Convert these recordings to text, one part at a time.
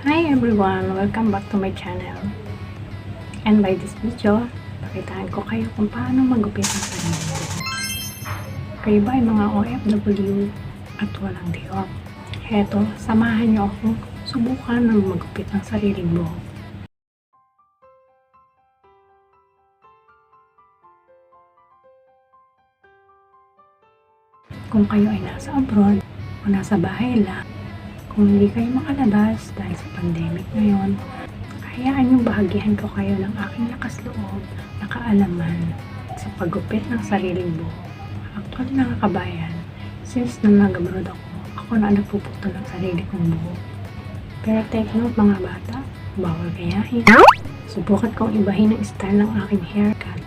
Hi everyone! Welcome back to my channel. And by this video, pakitaan ko kayo kung paano magupit ang sarili ko. Kayo ba ay mga OFW at walang day off? Heto, samahan niyo ako subukan ng magupit ng sariling buhok. Kung kayo ay nasa abroad o nasa bahay lang, kung hindi kayo makalabas dahil sa pandemic ngayon, hayaan niyong bahagihan ko kayo ng aking lakas loob na kaalaman sa paggupit ng sariling buhok. Actually mga kabayan, since nung nag-abroad ako na nagpuputol ng sarili kong buhok. Pero take note mga bata, bawal gayahin. Subukan kong ibahin ang style ng aking haircut.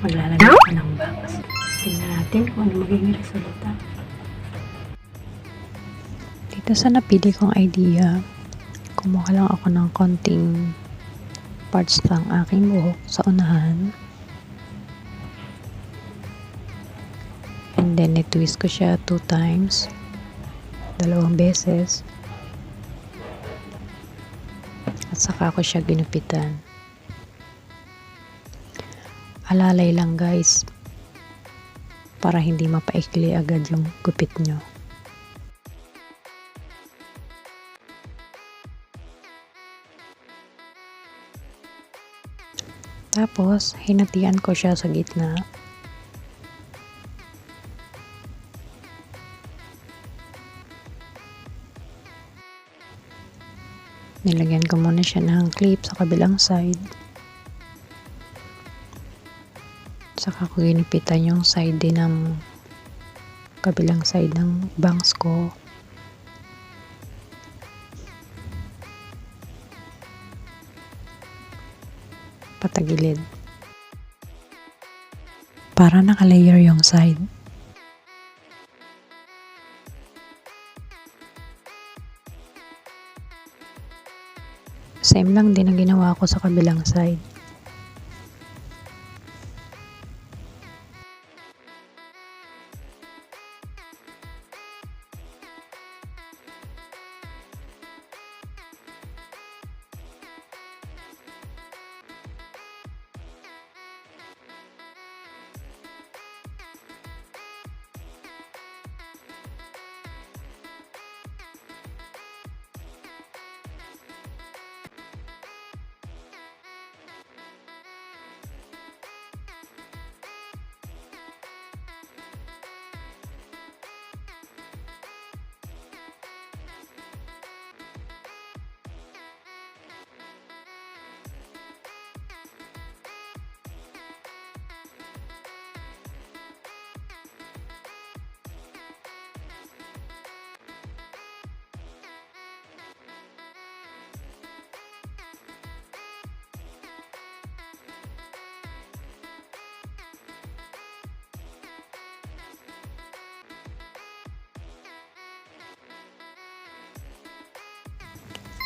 Maglalagay ko ng bangs. Tingnan natin kung ano magiging resulta. Dito sa napili kong idea, kumuha lang ako ng konting parts ng aking buhok sa unahan. And then i-twist ko siya 2 times. 2 beses. At saka ko siya ginupitan. Alalay lang guys, para hindi mapaikli agad yung gupit nyo. Tapos, hinatian ko siya sa gitna. Nilagyan ko muna siya ng clip sa kabilang side. Saka ko ginipitan yung side din ng kabilang side ng bangs ko. Patagilid. Para nakalayer yung side. Same lang din ang ginawa ko sa kabilang side.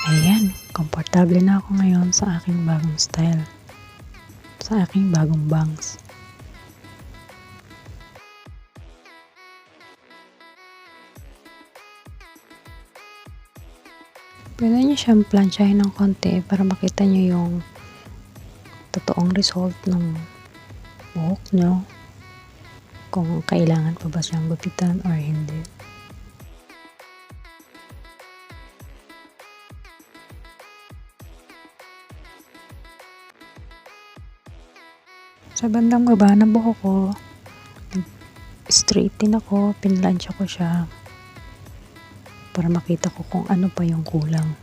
Ayan, komportable na ako ngayon sa aking bagong style. Sa aking bagong bangs. Pwede nyo siyang plansyahin ng konti para makita nyo yung totoong result ng buhok nyo. Kung kailangan pa ba siyang gupitan or hindi. Sa bandang baba ng buhok ko, straighten ako, pinlansya ko siya para makita ko kung ano pa yung kulang.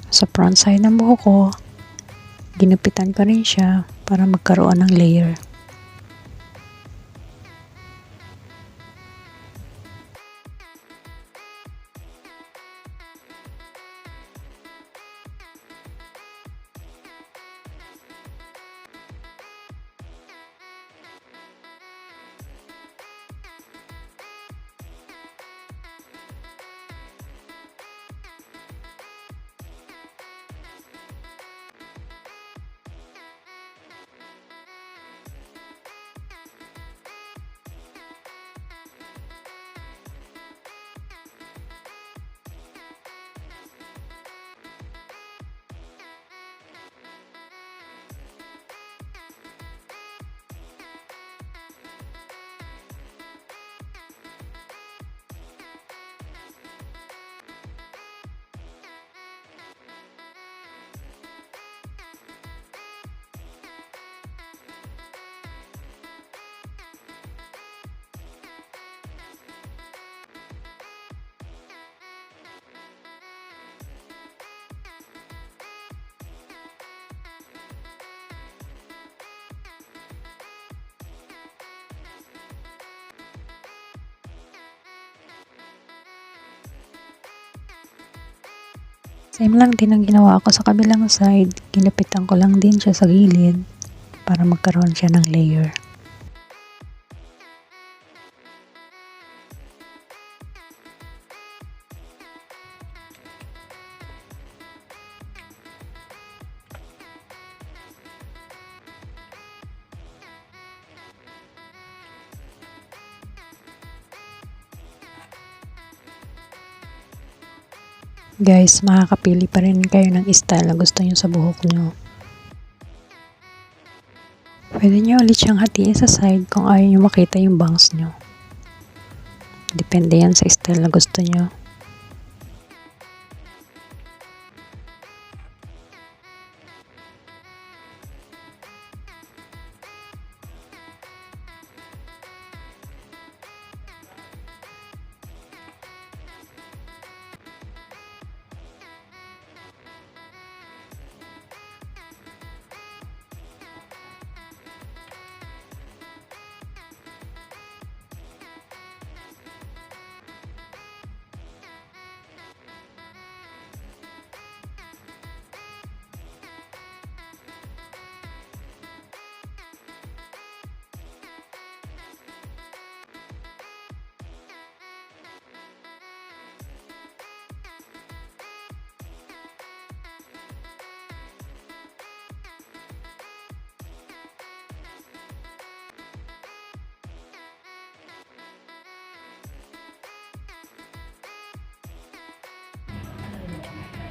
Sa front side ng buhok ko, ginupitan ko rin siya para magkaroon ng layer. Same lang din ang ginawa ko sa kabilang side. Ginupitan ko lang din siya sa gilid para magkaroon siya ng layer. Guys, makakapili pa rin kayo ng style na gusto nyo sa buhok nyo. Pwede nyo ulit siyang hatiin sa side kung ayaw nyo makita yung bangs nyo. Depende yan sa style na gusto nyo.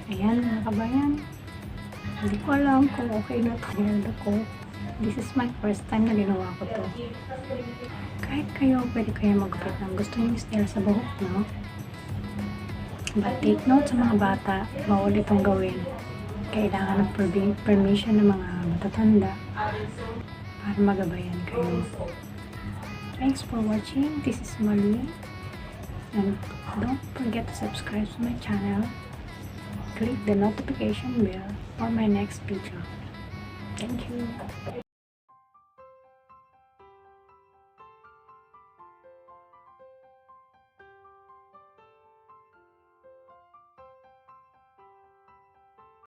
Ayan mga kabayan, hindi ko alam kung okay na ito ko. This is my first time na ginawa ko to. Kahit kayo, pwede kayo magupit ng gusto nyo style sa buhok, no? But take note sa mga bata, bawal itong gawin. Kailangan ng permission ng mga matatanda para magabayan kayo. Thanks for watching. This is Liene. And don't forget to subscribe to my channel. Click the notification bell for my next video. Thank you.